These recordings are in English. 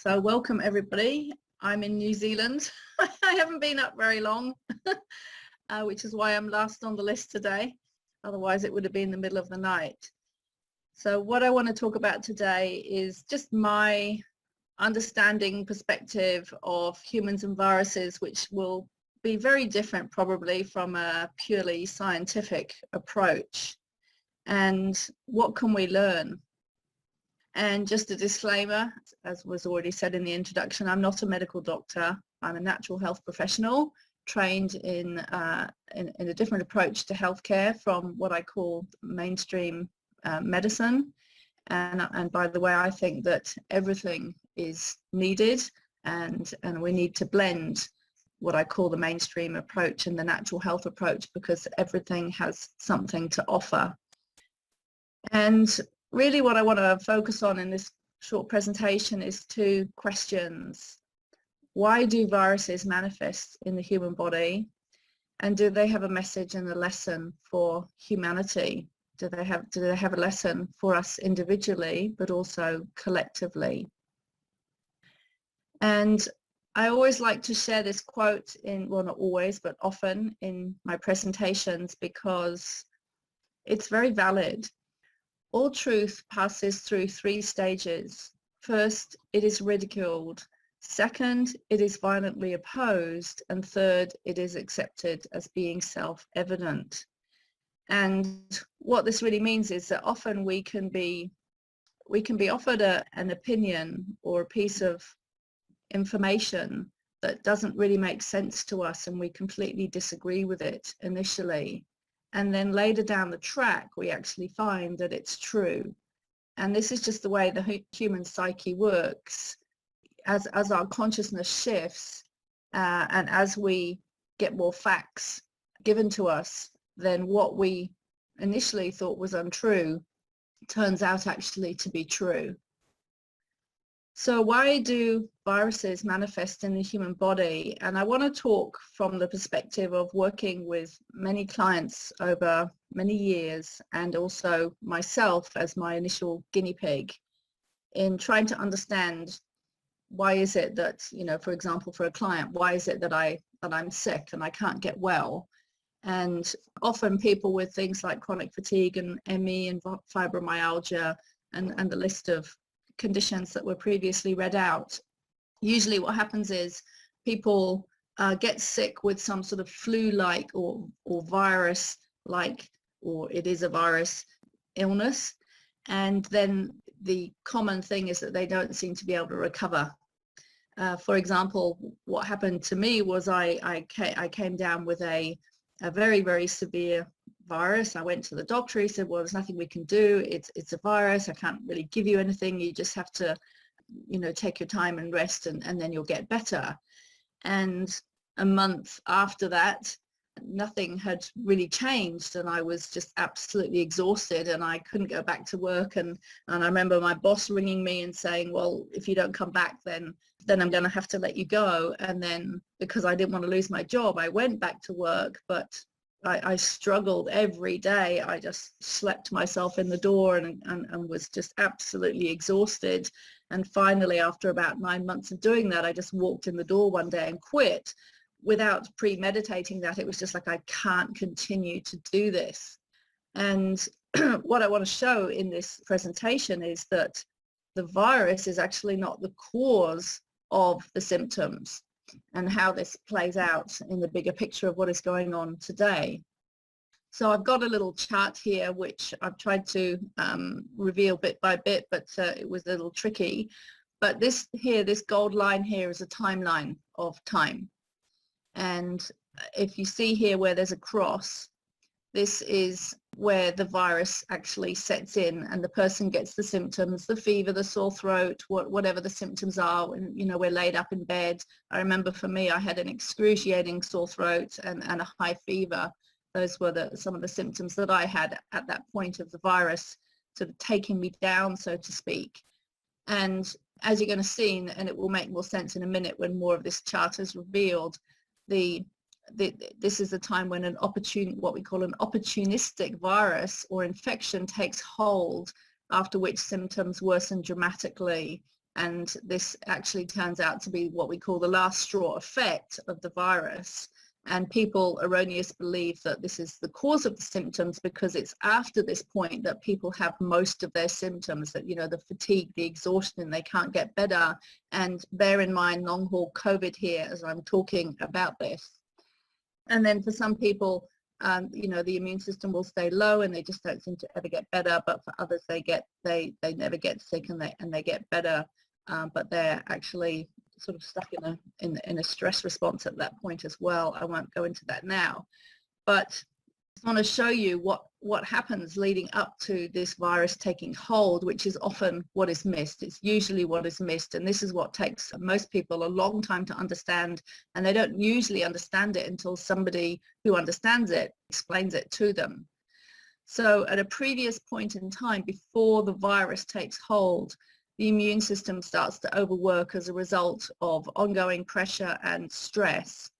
So welcome everybody. I'm in New Zealand. I haven't been up very long, which is why I'm last on the list today. Otherwise it would have been the middle of the night. So what I want to talk about today is just my understanding perspective of humans and viruses, which will be very different probably from a purely scientific approach. And what can we learn? And just a disclaimer, as was already said in the introduction, I'm not a medical doctor. I'm a natural health professional trained in a different approach to healthcare from what I call mainstream medicine. And by the way, I think that everything is needed and we need to blend what I call the mainstream approach and the natural health approach, because everything has something to offer. And really what I want to focus on in this short presentation is two questions. Why do viruses manifest in the human body? And do they have a message and a lesson for humanity? Do they have a lesson for us individually, but also collectively? And I always like to share this quote in, well, not always, but often in my presentations, because it's very valid. All truth passes through three stages. First, it is ridiculed. Second, it is violently opposed. And third, it is accepted as being self-evident. And what this really means is that often we can be offered an opinion or a piece of information that doesn't really make sense to us, and we completely disagree with it initially. And then later down the track, we actually find that it's true. And this is just the way the human psyche works. As our consciousness shifts and as we get more facts given to us, then what we initially thought was untrue turns out actually to be true. So why do viruses manifest in the human body? And I want to talk from the perspective of working with many clients over many years, and also myself as my initial guinea pig, in trying to understand why is it that, you know, for example, for a client, why is it that I'm sick and I can't get well? And often people with things like chronic fatigue and ME and fibromyalgia and the list of conditions that were previously read out, usually what happens is people get sick with some sort of flu-like or virus-like, or it is a virus illness, and then the common thing is that they don't seem to be able to recover. For example, what happened to me was I came down with a very, very severe virus. I went to the doctor. He said, well, there's nothing we can do. It's a virus. I can't really give you anything. You just have to, you know, take your time and rest, and then you'll get better. And a month after that, nothing had really changed, and I was just absolutely exhausted, and I couldn't go back to work. And I remember my boss ringing me and saying, well, if you don't come back, then I'm going to have to let you go. And then, because I didn't want to lose my job, I went back to work, but I struggled every day. I just slept myself in the door and was just absolutely exhausted. And finally, after about 9 months of doing that, I just walked in the door one day and quit without premeditating that. It was just like, I can't continue to do this. And what I want to show in this presentation is that the virus is actually not the cause of the symptoms, and how this plays out in the bigger picture of what is going on today. So I've got a little chart here which I've tried to reveal bit by bit, but it was a little tricky. But this gold line here is a timeline of time. And if you see here where there's a cross, this is where the virus actually sets in, and the person gets the symptoms, the fever, the sore throat, whatever the symptoms are when, you know, we're laid up in bed. I remember for me, I had an excruciating sore throat and a high fever. Those were some of the symptoms that I had at that point of the virus sort of taking me down, so to speak. And as you're going to see, and it will make more sense in a minute when more of this chart is revealed, this is a time when what we call an opportunistic virus or infection takes hold, after which symptoms worsen dramatically And this actually turns out to be what we call the last straw effect of the virus. And people erroneously believe that this is the cause of the symptoms because it's after this point that people have most of their symptoms, that, you know, the fatigue, the exhaustion, they can't get better. And bear in mind long haul COVID here as I'm talking about this. And then for some people, you know, the immune system will stay low and they just don't seem to ever get better. But for others, they never get sick and they get better, but they're actually sort of stuck in a stress response at that point as well. I won't go into that now, but I just want to show you what happens leading up to this virus taking hold, which is often what is missed. It's usually what is missed, and this is what takes most people a long time to understand, and they don't usually understand it until somebody who understands it explains it to them. So at a previous point in time, before the virus takes hold, the immune system starts to overwork as a result of ongoing pressure and stress.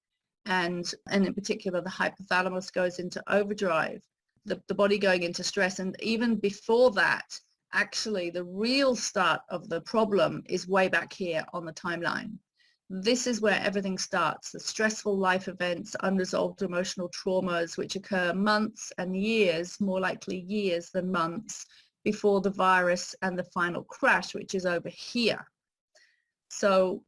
And in particular, the hypothalamus goes into overdrive, the body going into stress. And even before that, actually, the real start of the problem is way back here on the timeline. This is where everything starts, the stressful life events, unresolved emotional traumas, which occur months and years, more likely years than months, before the virus and the final crash, which is over here. So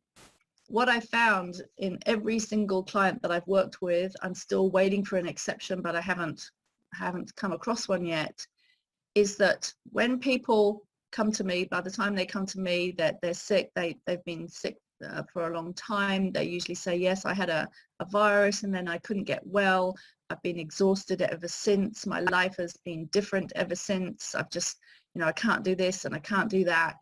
what I found in every single client that I've worked with, I'm still waiting for an exception, but I haven't come across one yet, is that when people come to me, by the time they come to me, that they're sick, they've been sick for a long time, they usually say, yes, I had a virus and then I couldn't get well. I've been exhausted ever since. My life has been different ever since. I've just, you know, I can't do this and I can't do that.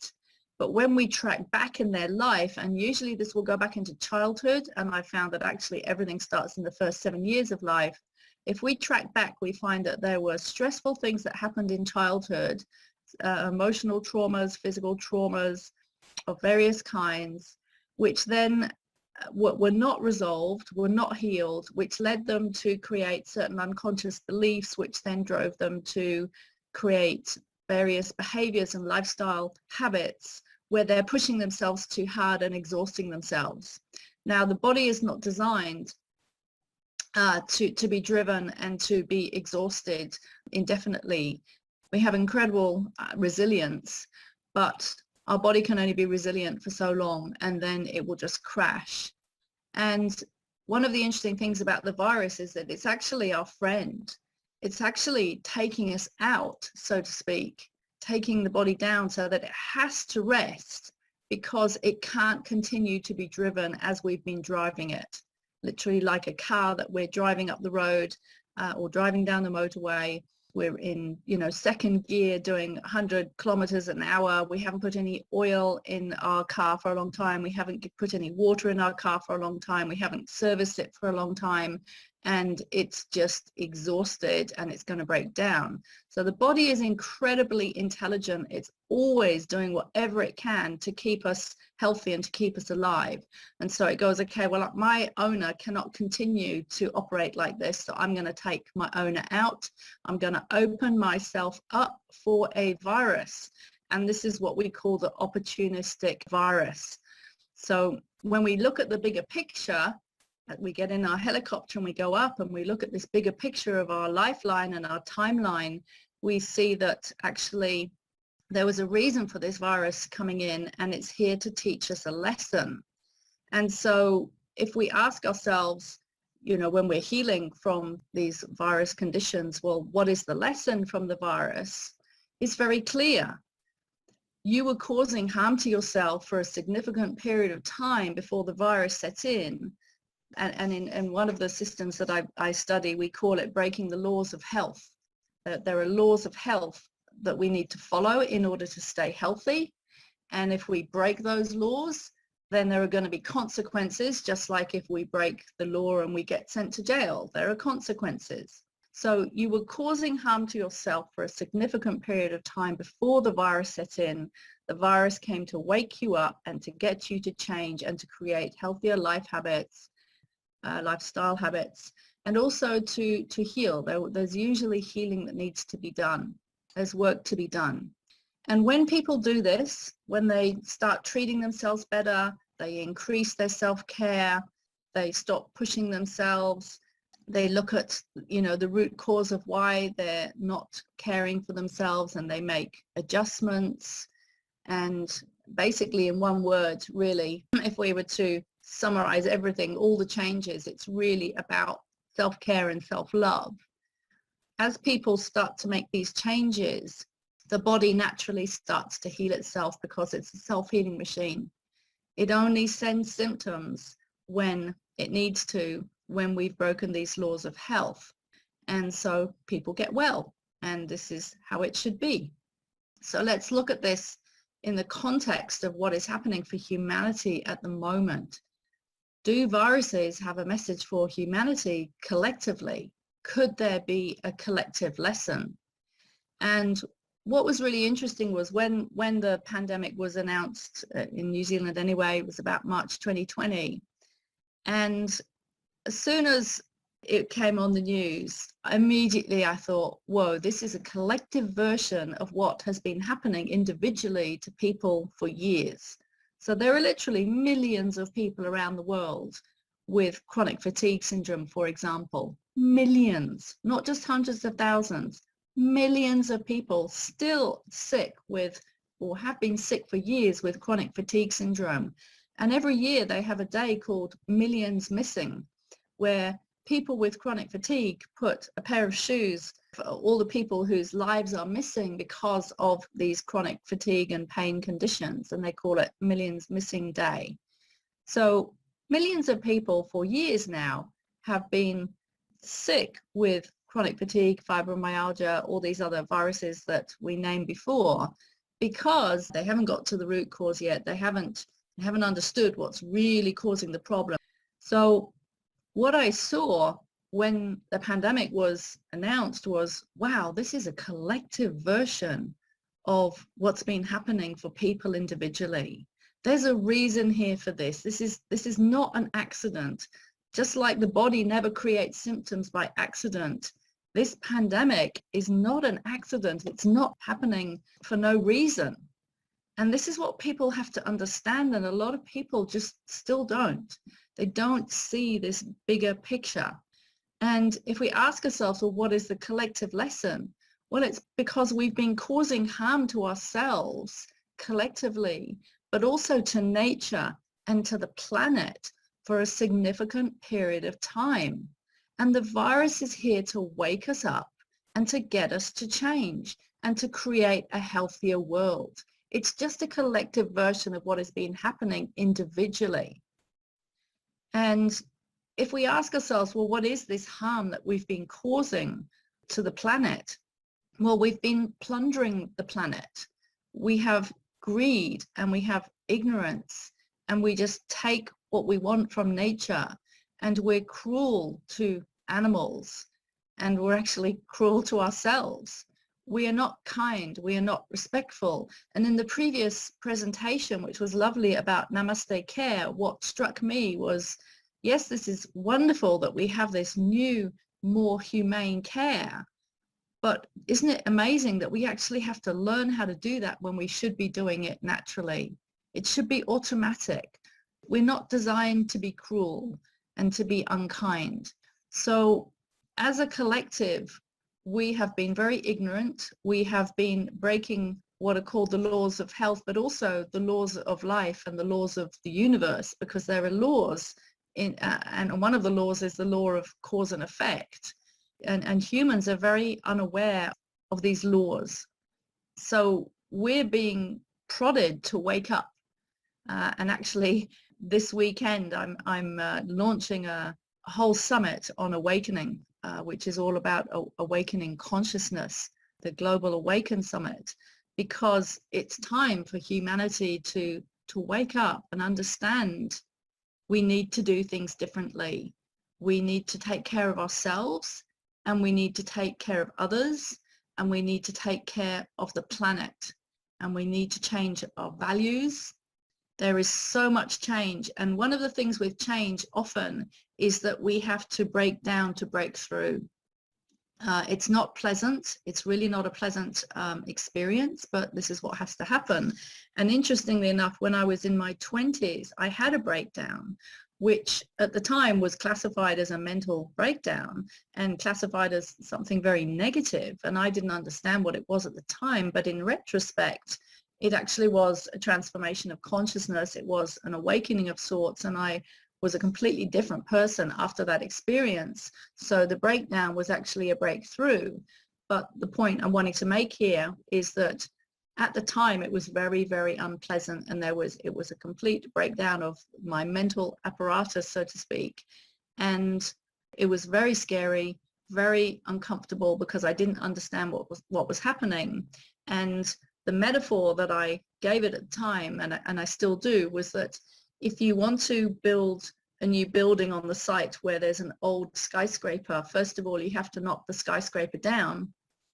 But when we track back in their life, and usually this will go back into childhood, and I found that actually everything starts in the first 7 years of life. If we track back, we find that there were stressful things that happened in childhood, emotional traumas, physical traumas of various kinds, which then were not resolved, were not healed, which led them to create certain unconscious beliefs, which then drove them to create various behaviors and lifestyle habits where they're pushing themselves too hard and exhausting themselves. Now, the body is not designed to be driven and to be exhausted indefinitely. We have incredible resilience, but our body can only be resilient for so long, and then it will just crash. And one of the interesting things about the virus is that it's actually our friend. It's actually taking us out, so to speak, taking the body down so that it has to rest because it can't continue to be driven as we've been driving it. Literally like a car that we're driving up the road or driving down the motorway. We're in, you know, second gear doing 100 kilometers an hour. We haven't put any oil in our car for a long time. We haven't put any water in our car for a long time. We haven't serviced it for a long time. And it's just exhausted and it's going to break down. So the body is incredibly intelligent. It's always doing whatever it can to keep us healthy and to keep us alive. And so it goes, okay, well, my owner cannot continue to operate like this. So I'm going to take my owner out. I'm going to open myself up for a virus. And this is what we call the opportunistic virus. So when we look at the bigger picture, we get in our helicopter and we go up and we look at this bigger picture of our lifeline and our timeline, we see that actually there was a reason for this virus coming in, and it's here to teach us a lesson. And so if we ask ourselves, you know, when we're healing from these virus conditions, well, what is the lesson from the virus? It's very clear. You were causing harm to yourself for a significant period of time before the virus set in. And in one of the systems that I study, we call it breaking the laws of health. There are laws of health that we need to follow in order to stay healthy. And if we break those laws, then there are going to be consequences, just like if we break the law and we get sent to jail, there are consequences. So you were causing harm to yourself for a significant period of time before the virus set in. The virus came to wake you up and to get you to change and to create healthier life habits, lifestyle habits, and also to heal. There's usually healing that needs to be done. There's work to be done. And when people do this, when they start treating themselves better, they increase their self-care, they stop pushing themselves, they look at, the root cause of why they're not caring for themselves, and they make adjustments. And basically, in one word, really, if we were to summarize everything, all the changes, it's really about self-care and self-love. As people start to make these changes, the body naturally starts to heal itself, because it's a self-healing machine. It only sends symptoms when it needs to, when we've broken these laws of health. And so people get well, and this is how it should be. So let's look at this in the context of what is happening for humanity at the moment. Do viruses have a message for humanity collectively? Could there be a collective lesson? And what was really interesting was when the pandemic was announced in New Zealand anyway, it was about March 2020. And as soon as it came on the news, immediately I thought, whoa, this is a collective version of what has been happening individually to people for years. So there are literally millions of people around the world with chronic fatigue syndrome, for example. Millions, not just hundreds of thousands, millions of people still sick with, or have been sick for years with, chronic fatigue syndrome. And every year they have a day called Millions Missing, where people with chronic fatigue put a pair of shoes for all the people whose lives are missing because of these chronic fatigue and pain conditions, and they call it Millions Missing Day. So millions of people for years now have been sick with chronic fatigue, fibromyalgia, all these other viruses that we named before, because they haven't got to the root cause yet. They haven't understood what's really causing the problem. So what I saw when the pandemic was announced was, wow, this is a collective version of what's been happening for people individually. There's a reason here for this. This is not an accident. Just like the body never creates symptoms by accident, this pandemic is not an accident. It's not happening for no reason. And this is what people have to understand, and a lot of people just still don't. They don't see this bigger picture. And if we ask ourselves, well, what is the collective lesson? Well, it's because we've been causing harm to ourselves collectively, but also to nature and to the planet for a significant period of time. And the virus is here to wake us up and to get us to change and to create a healthier world. It's just a collective version of what has been happening individually. And if we ask ourselves, well, what is this harm that we've been causing to the planet? Well, we've been plundering the planet. We have greed and we have ignorance, and we just take what we want from nature, and we're cruel to animals, and we're actually cruel to ourselves. We are not kind, we are not respectful. And in the previous presentation, which was lovely, about Namaste Care, what struck me was, yes, this is wonderful that we have this new, more humane care, but isn't it amazing that we actually have to learn how to do that when we should be doing it naturally? It should be automatic. We're not designed to be cruel and to be unkind. So as a collective, we have been very ignorant. We have been breaking what are called the laws of health, but also the laws of life and the laws of the universe, because there are laws and one of the laws is the law of cause and effect. And humans are very unaware of these laws. So we're being prodded to wake up. And actually this weekend, I'm launching a whole summit on awakening, which is all about awakening consciousness, the Global Awaken Summit, because it's time for humanity to wake up and understand we need to do things differently. We need to take care of ourselves, and we need to take care of others, and we need to take care of the planet, and we need to change our values. There is so much change, and one of the things with change often is that we have to break down to break through. It's not pleasant. It's really not a pleasant experience, but this is what has to happen. And interestingly enough, when I was in my 20s, I had a breakdown, which at the time was classified as a mental breakdown and classified as something very negative. And I didn't understand what it was at the time, but in retrospect, it actually was a transformation of consciousness. It was an awakening of sorts, and I was a completely different person after that experience. So the breakdown was actually a breakthrough. But the point I'm wanting to make here is that at the time it was very, very unpleasant, and it was a complete breakdown of my mental apparatus, so to speak. And it was very scary, very uncomfortable, because I didn't understand what was happening. And the metaphor that I gave it at the time, and I still do, was that if you want to build a new building on the site where there's an old skyscraper, first of all, you have to knock the skyscraper down,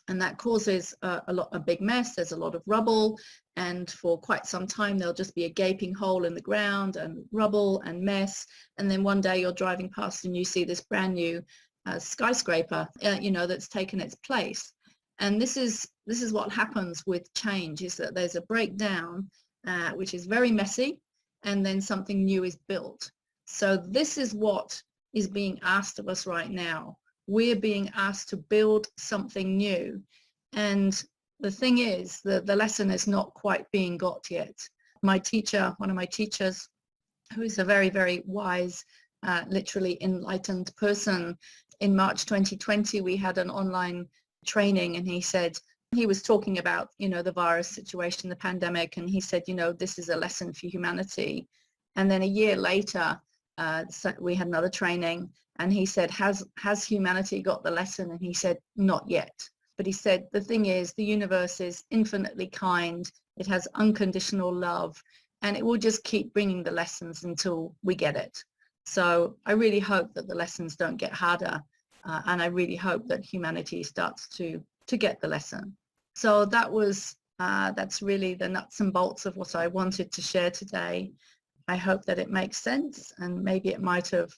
and that causes a big mess. There's a lot of rubble, and for quite some time there'll just be a gaping hole in the ground and rubble and mess, and then one day you're driving past and you see this brand new skyscraper, that's taken its place. And this is what happens with change, is that there's a breakdown, which is very messy, and then something new is built. So this is what is being asked of us right now. We're being asked to build something new. And the thing is that the lesson is not quite being got yet. My teacher, one of my teachers, who is a very, very wise, literally enlightened person, in March 2020, we had an online training, and he said, he was talking about, the virus situation, the pandemic, and he said, this is a lesson for humanity. And then a year later, we had another training, and he said, has humanity got the lesson? And he said, not yet. But he said, the thing is, the universe is infinitely kind. It has unconditional love, and it will just keep bringing the lessons until we get it. So I really hope that the lessons don't get harder, and I really hope that humanity starts to get the lesson. So that's really the nuts and bolts of what I wanted to share today. I hope that it makes sense, and maybe it might have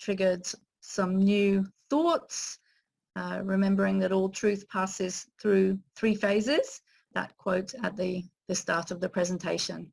triggered some new thoughts, remembering that all truth passes through 3 phases, that quote at the start of the presentation.